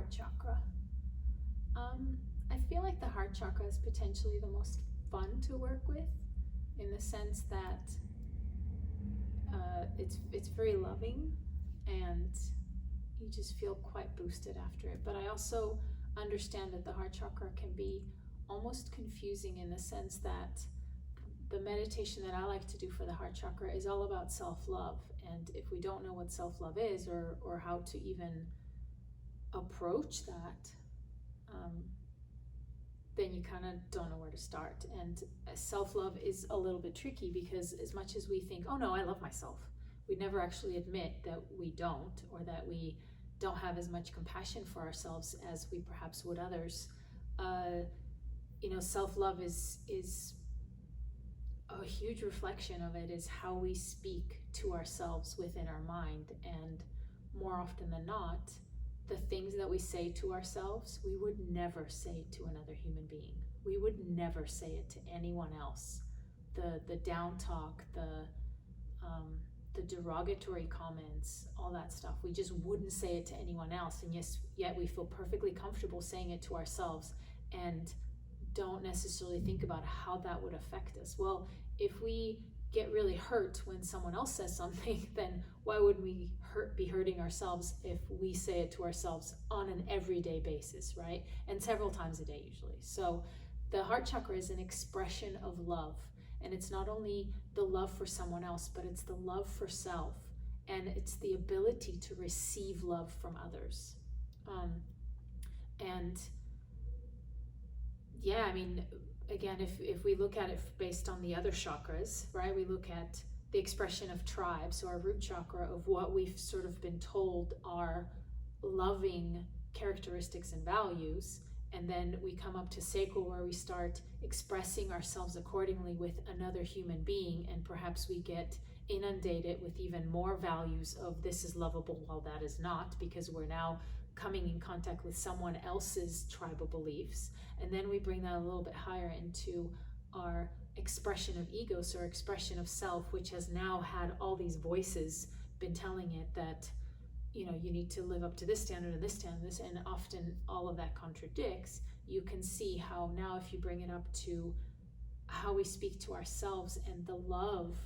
heart chakra. I feel like the heart chakra is potentially the most fun to work with, in the sense that it's very loving, and you just feel quite boosted after it. But I also understand that the heart chakra can be almost confusing, in the sense that the meditation that I like to do for the heart chakra is all about self-love. And if we don't know what self-love is, or how to even approach that, then you kind of don't know where to start. And self-love is a little bit tricky, because as much as we think, oh no, I love myself, we never actually admit that we don't, or that we don't have as much compassion for ourselves as we perhaps would others. Self-love is a huge reflection of it is how we speak to ourselves within our mind. And more often than not, the things that we say to ourselves, we would never say to another human being. We would never say it to anyone else. The down talk, the derogatory comments, all that stuff, we just wouldn't say it to anyone else. And yet we feel perfectly comfortable saying it to ourselves, and don't necessarily think about how that would affect us. Well, if we get really hurt when someone else says something, then why would we be hurting ourselves if we say it to ourselves on an everyday basis, right? And several times a day usually. So the heart chakra is an expression of love. And it's not only the love for someone else, but it's the love for self. And it's the ability to receive love from others. Again, if we look at it based on the other chakras, right, we look at the expression of tribe, so our root chakra, of what we've sort of been told are loving characteristics and values, and then we come up to sacral, where we start expressing ourselves accordingly with another human being, and perhaps we get inundated with even more values of this is lovable while that is not, because we're now coming in contact with someone else's tribal beliefs. And then we bring that a little bit higher into our expression of ego, so our expression of self, which has now had all these voices been telling it that, you need to live up to this standard and this standard, and often all of that contradicts. You can see how now, if you bring it up to how we speak to ourselves, and the love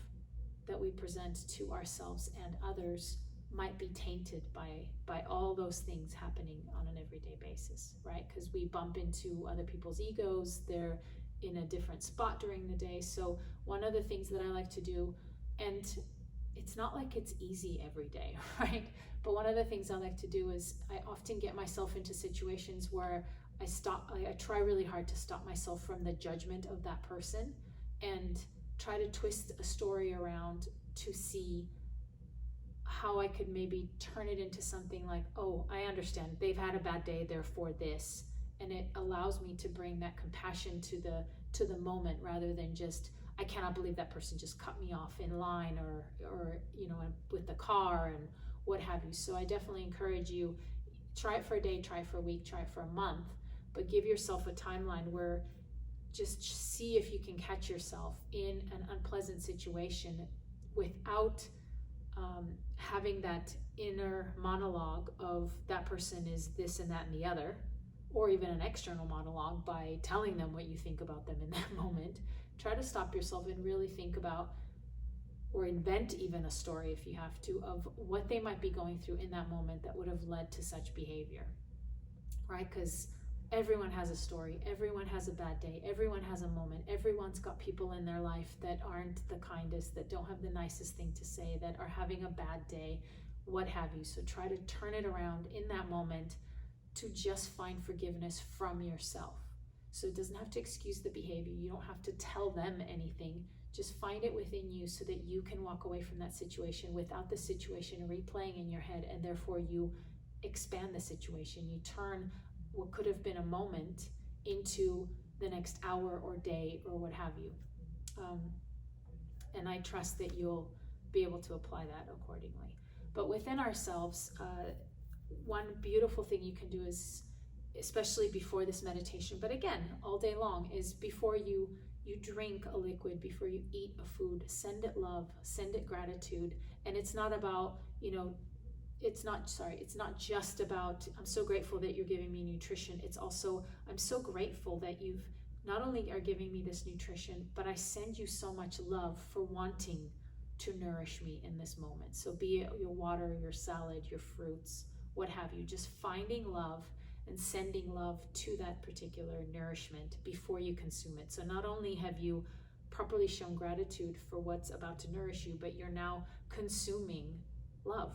that we present to ourselves and others might be tainted by all those things happening on an everyday basis, right? Because we bump into other people's egos, they're in a different spot during the day. So one of the things that I like to do, and it's not like it's easy every day, right? But one of the things I like to do is I often get myself into situations where I try really hard to stop myself from the judgment of that person, and try to twist a story around to see how I could maybe turn it into something like, oh, I understand, they've had a bad day, therefore this. And it allows me to bring that compassion to the moment, rather than just, I cannot believe that person just cut me off in line, or with the car and what have you. So I definitely encourage you, try it for a day, try it for a week, try it for a month, but give yourself a timeline where just see if you can catch yourself in an unpleasant situation without having that inner monologue of that person is this and that and the other, or even an external monologue by telling them what you think about them in that moment. Try to stop yourself and really think about, or invent even a story if you have to, of what they might be going through in that moment that would have led to such behavior, right? Because everyone has a story, everyone has a bad day, everyone has a moment, everyone's got people in their life that aren't the kindest, that don't have the nicest thing to say, that are having a bad day, what have you. So try to turn it around in that moment to just find forgiveness from yourself. So it doesn't have to excuse the behavior, you don't have to tell them anything, just find it within you so that you can walk away from that situation without the situation replaying in your head, and therefore you expand the situation. You turn what could have been a moment into the next hour or day or what have you. And I trust that you'll be able to apply that accordingly. But within ourselves, one beautiful thing you can do is, especially before this meditation, but again, all day long, is before you drink a liquid, before you eat a food, send it love, send it gratitude. And it's not about, it's not just about, I'm so grateful that you're giving me nutrition. It's also, I'm so grateful that you've not only are giving me this nutrition, but I send you so much love for wanting to nourish me in this moment. So be it your water, your salad, your fruits, what have you, just finding love and sending love to that particular nourishment before you consume it. So not only have you properly shown gratitude for what's about to nourish you, but you're now consuming love.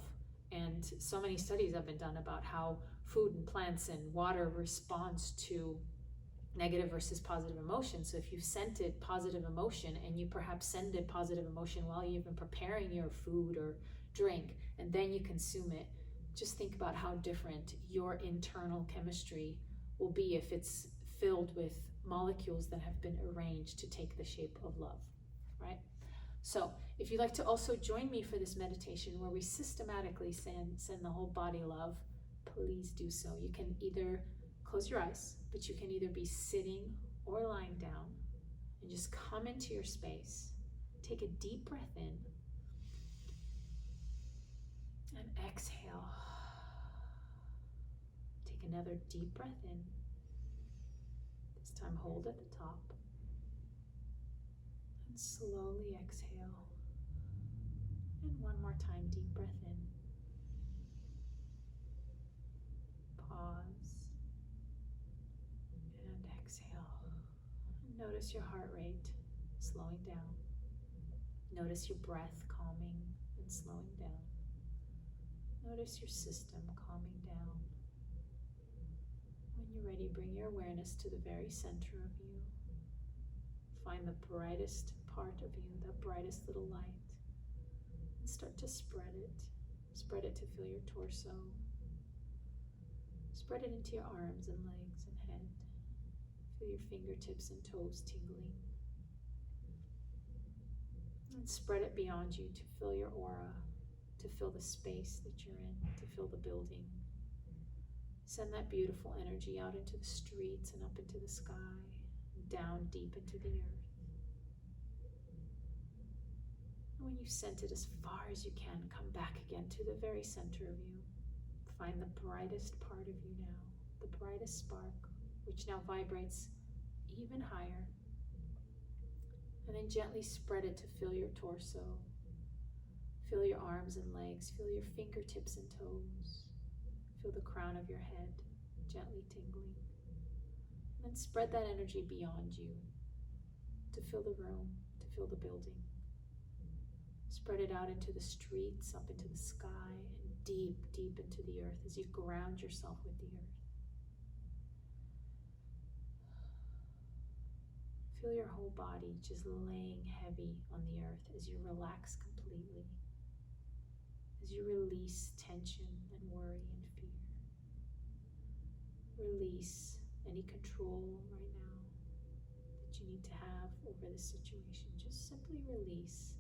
And so many studies have been done about how food and plants and water responds to negative versus positive emotion. So if you've scented positive emotion and you perhaps sended positive emotion while you've been preparing your food or drink, and then you consume it, just think about how different your internal chemistry will be if it's filled with molecules that have been arranged to take the shape of love, right? So if you'd like to also join me for this meditation where we systematically send the whole body love, please do so. You can either close your eyes, but you can either be sitting or lying down, and just come into your space. Take a deep breath in and exhale. Take another deep breath in. This time hold at the top. And slowly exhale. And one more time, deep breath in. Pause. And exhale. Notice your heart rate slowing down. Notice your breath calming and slowing down. Notice your system calming down. When you're ready, bring your awareness to the very center of you. Find the brightest part of you, that brightest little light, and start to spread it. Spread it to fill your torso. Spread it into your arms and legs and head. Feel your fingertips and toes tingling. And spread it beyond you to fill your aura, to fill the space that you're in, to fill the building. Send that beautiful energy out into the streets and up into the sky, down deep into the earth. And when you've sent it as far as you can, come back again to the very center of you. Find the brightest part of you now, the brightest spark, which now vibrates even higher. And then gently spread it to fill your torso, fill your arms and legs, feel your fingertips and toes, feel the crown of your head gently tingling. And then spread that energy beyond you to fill the room, to fill the building. Spread it out into the streets, up into the sky, and deep, deep into the earth as you ground yourself with the earth. Feel your whole body just laying heavy on the earth as you relax completely, as you release tension and worry and fear. Release any control right now that you need to have over this situation. Just simply release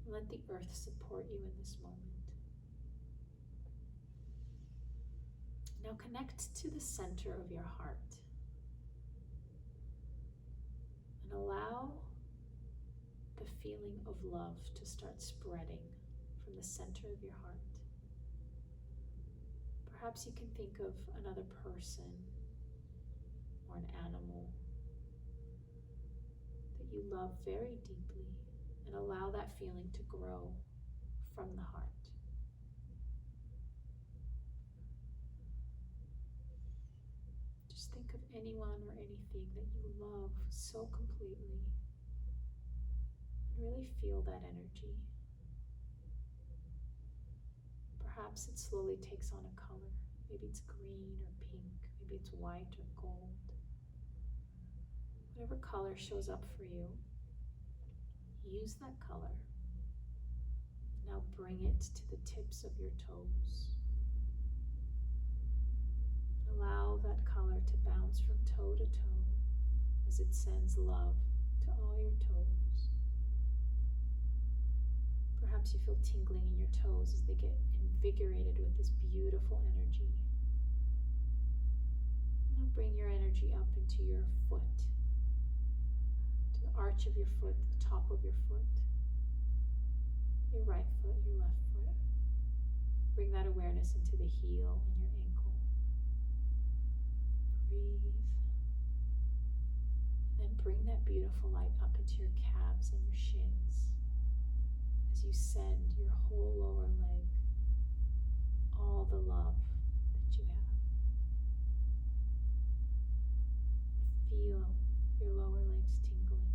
and let the earth support you in this moment. Now connect to the center of your heart. And allow the feeling of love to start spreading from the center of your heart. Perhaps you can think of another person or an animal that you love very deeply, and allow that feeling to grow from the heart. Just think of anyone or anything that you love so completely, and really feel that energy. Perhaps it slowly takes on a color. Maybe it's green or pink, maybe it's white or gold. Whatever color shows up for you, use that color. Now bring it to the tips of your toes. Allow that color to bounce from toe to toe as it sends love to all your toes. Perhaps you feel tingling in your toes as they get invigorated with this beautiful energy. Now bring your energy up into your foot, to the arch of your foot, the top of your foot, your right foot, your left foot. Bring that awareness into the heel and your ankle. Breathe. And then bring that beautiful light up into your calves and your shins as you send your whole lower leg all the love that you have. Feel your lower legs tingling.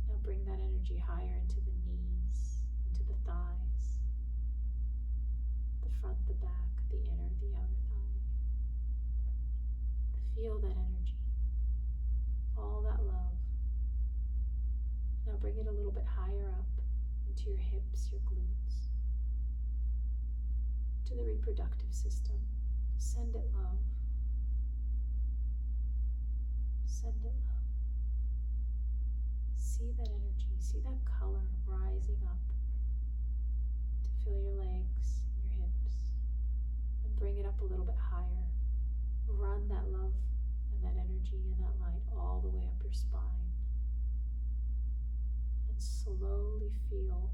Now bring that energy higher into the knees, into the thighs, the front, the back, the inner, the outer thigh. Feel that energy, all that love. Now bring it a little bit higher up into your hips, your glutes, to the reproductive system. Send it love. Send it love. See that energy, see that color rising up to fill your legs and your hips. And bring it up a little bit higher. Run that love and that energy and that light all the way up your spine. And slowly feel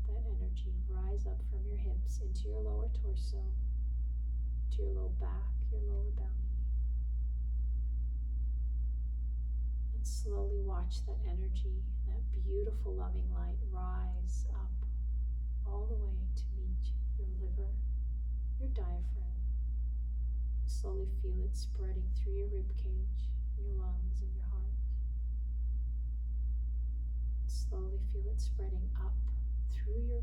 that energy rise up from your hips into your lower torso, to your low back, your lower belly. And slowly watch that energy, that beautiful loving light rise up all the way to meet your liver, your diaphragm. Slowly feel it spreading through your rib cage, your lungs, and your heart. Slowly feel it spreading up through your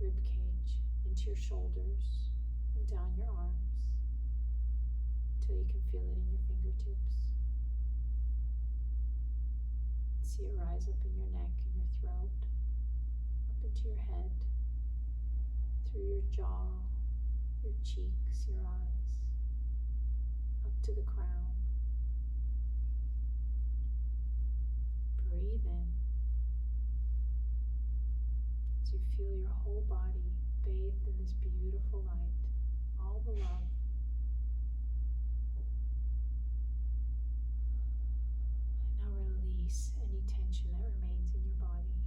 rib cage into your shoulders and down your arms until you can feel it in your fingertips. See it rise up in your neck and your throat, up into your head, through your jaw, your cheeks, your eyes, up to the crown. Breathe in as you feel your whole body bathed in this beautiful light, all the love. And now release any tension that remains in your body.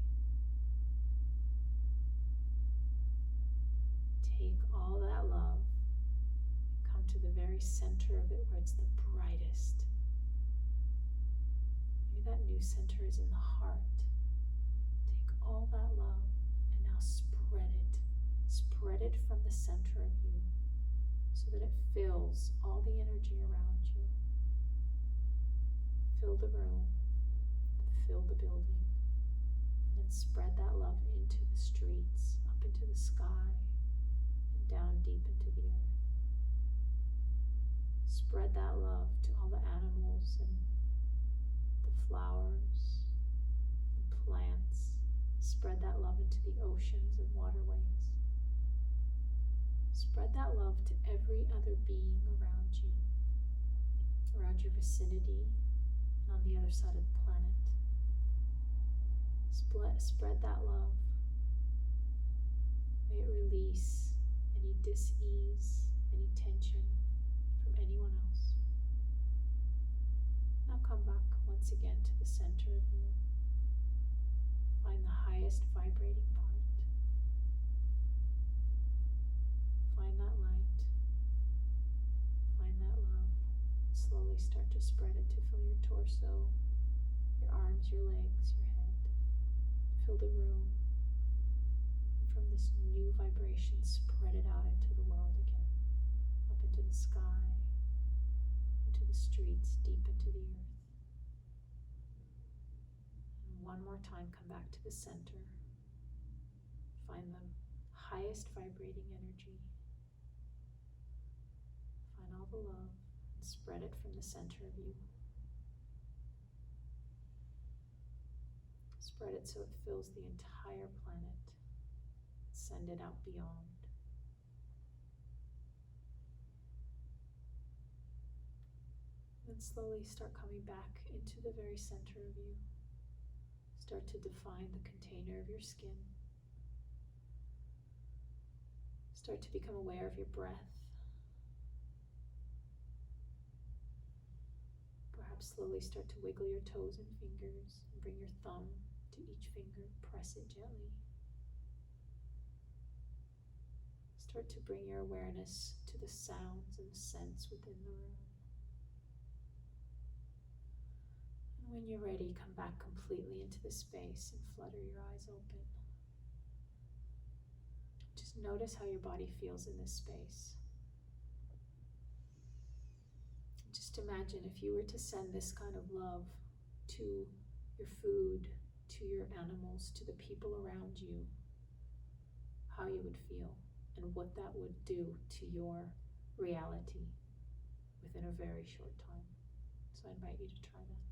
Take all that love and come to the very center of it where it's the brightest. Maybe that new center is in the heart. Take all that love and now spread it. Spread it from the center of you so that it fills all the energy around you. Fill the room, fill the building, and then spread that love into the streets, up into the sky, and down deep into the earth. Spread that love to all the animals and the flowers and plants. Spread that love into the oceans and waterways. Spread that love to every other being around you, around your vicinity, and on the other side of the planet. Spread that love. May it release any dis-ease, any tension from anyone else. Now come back once again to the center of you. Find the highest vibrating part. Find that light. Find that love. Slowly start to spread it to fill your torso, your arms, your legs, your head. Fill the room. And from this new vibration, spread it out into the world again. Up into the sky, into the streets, deep into the earth. And one more time, come back to the center. Find the highest vibrating energy. Find all the love and spread it from the center of you. Spread it so it fills the entire planet. Send it out beyond. Then slowly start coming back into the very center of you. Start to define the container of your skin. Start to become aware of your breath. Perhaps slowly start to wiggle your toes and fingers and bring your thumb to each finger. Press it gently. Start to bring your awareness to the sounds and scents within the room. And when you're ready, come back completely into the space and flutter your eyes open. Just notice how your body feels in this space. Just imagine if you were to send this kind of love to your food, to your animals, to the people around you, how you would feel and what that would do to your reality within a very short time. So I invite you to try that.